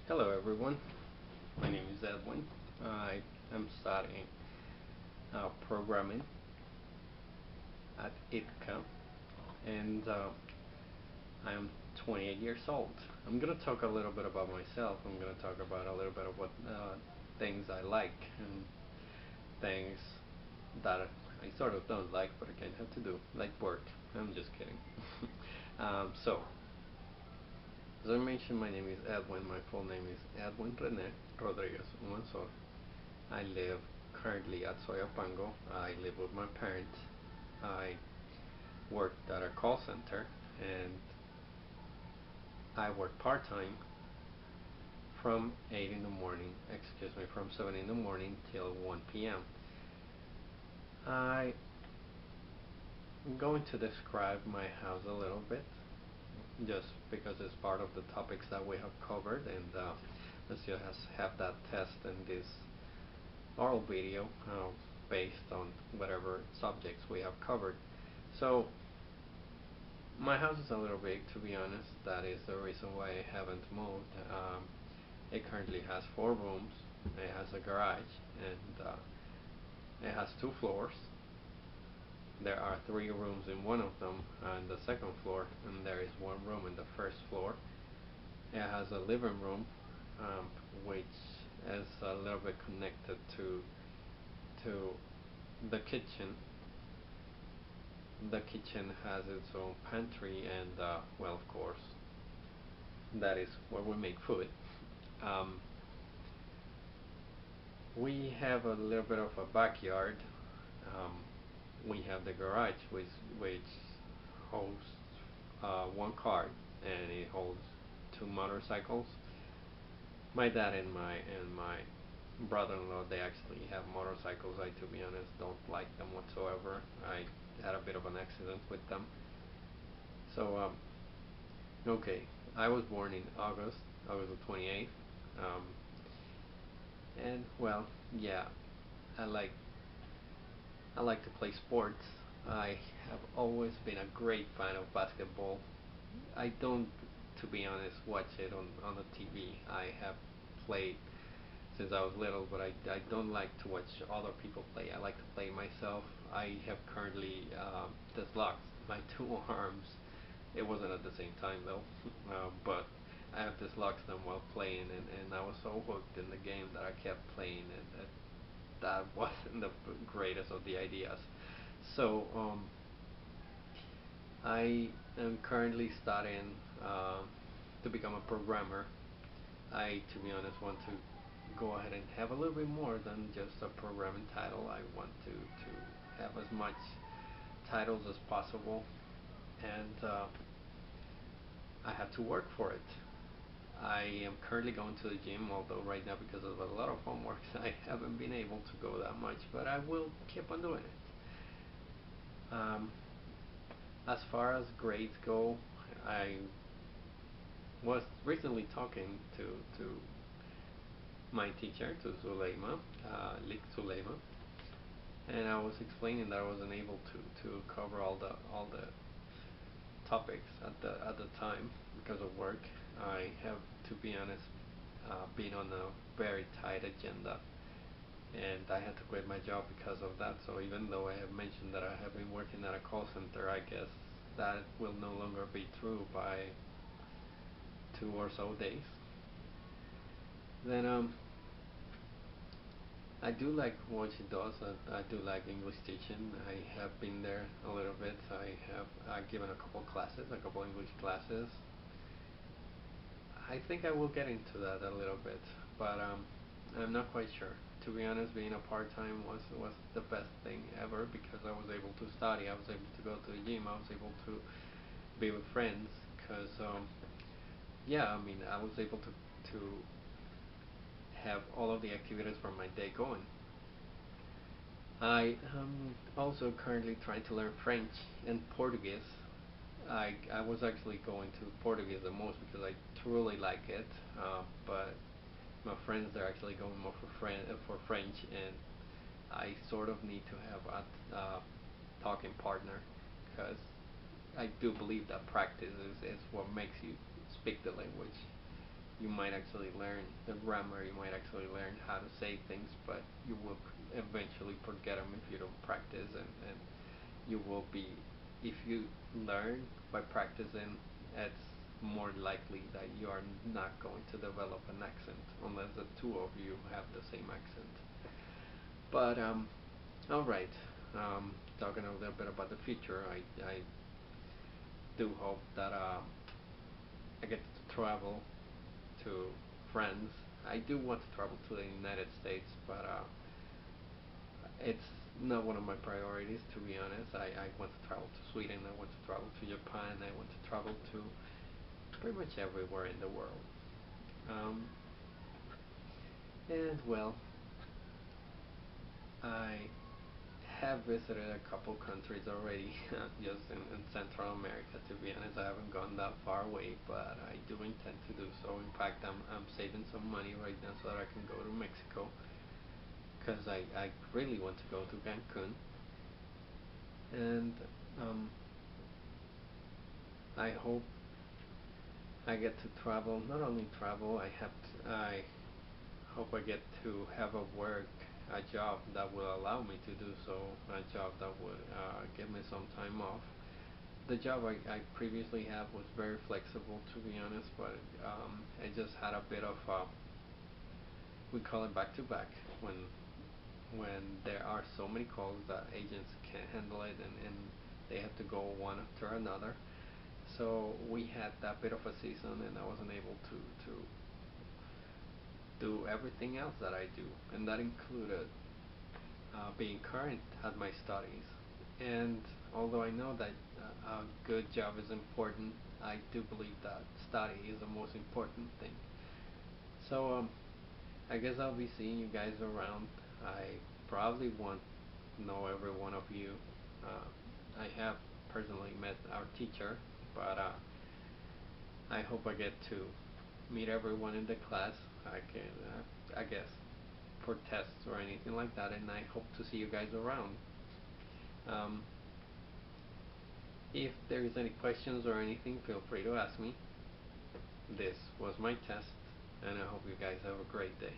Hello everyone, my name is Edwin. I am studying programming at ITCA and I am 28 years old. I'm going to talk a little bit about myself. I'm going to talk about a little bit of what things I like and things that I sort of don't like but again have to do, like work. I'm just kidding. So, as I mentioned, my name is Edwin. My full name is Edwin Rene Rodriguez Umansor. I live currently at Soyapango. I live with my parents. I worked at a call center and I work part-time from 8 in the morning, excuse me, from 7 in the morning till 1 p.m. I'm going to describe my house a little bit just because it's part of the topics that we have covered and let's just have that test in this oral video based on whatever subjects we have covered. So my house is a little big, to be honest. That is the reason why I haven't moved. It currently has 4 rooms. It has a garage and it has 2 floors. There are 3 rooms in one of them on the second floor, and there is 1 room in the first floor. It has a living room, which is a little bit connected to the kitchen. The kitchen has its own pantry and well, of course, that is where we make food. Um, we have a little bit of a backyard. Um, we have the garage, which holds 1 car, and it holds 2 motorcycles. My dad and my brother-in-law, they actually have motorcycles. I, to be honest, don't like them whatsoever. I had a bit of an accident with them. So okay, I was born in August the 28th. Um, and well, yeah, I like I like to play sports. I have always been a great fan of basketball. I don't, to be honest, watch it on the TV. I have played since I was little, but I don't like to watch other people play. I like to play myself. I have currently dislocked my 2 arms. It wasn't at the same time though, but I have dislocked them while playing, and I was so hooked in the game that I kept playing, and that wasn't the greatest of the ideas. So I am currently studying to become a programmer. I, to be honest, want to go ahead and have a little bit more than just a programming title. I want to have as much titles as possible, and I have to work for it. I am currently going to the gym, although right now because of a lot of homework I haven't been able to go that much, but I will keep on doing it. As far as grades go, I was recently talking to my teacher, to Zuleima, Lik Zuleima, and I was explaining that I wasn't able to cover all the topics at the time because of work. I have, to be honest, been on a very tight agenda, and I had to quit my job because of that. So even though I have mentioned that I have been working at a call center, I guess that will no longer be true by 2 or so days. Then I do like what she does. I do like English teaching. I have been there a little bit. I have given a couple classes, a couple English classes. I think I will get into that a little bit, but I'm not quite sure. To be honest, being a part-time was the best thing ever because I was able to study. I was able to go to the gym. I was able to be with friends. Cause yeah, I mean, I was able to have all of the activities for my day going. I am also currently trying to learn French and Portuguese. I was actually going to Portuguese the most because I truly like it, but my friends are actually going more for French, and I sort of need to have a talking partner because I do believe that practice is what makes you speak the language. You might actually learn the grammar, you might actually learn how to say things, but you will eventually forget them if you don't practice, and you will be, if you learn by practicing, it's more likely that you are not going to develop an accent unless the two of you have the same accent. But all right. Talking a little bit about the future, I do hope that I get to travel to friends. I do want to travel to the United States, but it's not one of my priorities, to be honest. I want to travel to Sweden, I want to travel to Japan, I want to travel to pretty much everywhere in the world. Um, and well, I have visited a couple countries already, just in Central America. To be honest, I haven't gone that far away, but I do intend to do so. In fact, I'm saving some money right now so that I can go to Mexico, because I really want to go to Cancun, and um, I hope I get to travel. Not only travel, I hope I get to have a job that will allow me to do so, a job that would give me some time off. The job I previously had was very flexible, to be honest, but I just had a bit of we call it back to back, when there are so many calls that agents can't handle it, and they have to go one after another. So we had that bit of a season, and I wasn't able to do everything else that I do, and that included being current at my studies. And although I know that a good job is important, I do believe that study is the most important thing. So I guess I'll be seeing you guys around. I probably won't know every one of you. I have personally met our teacher, but I hope I get to meet everyone in the class. I can, I guess, for tests or anything like that, and I hope to see you guys around. Um, if there is any questions or anything, feel free to ask me. This was my test, and I hope you guys have a great day.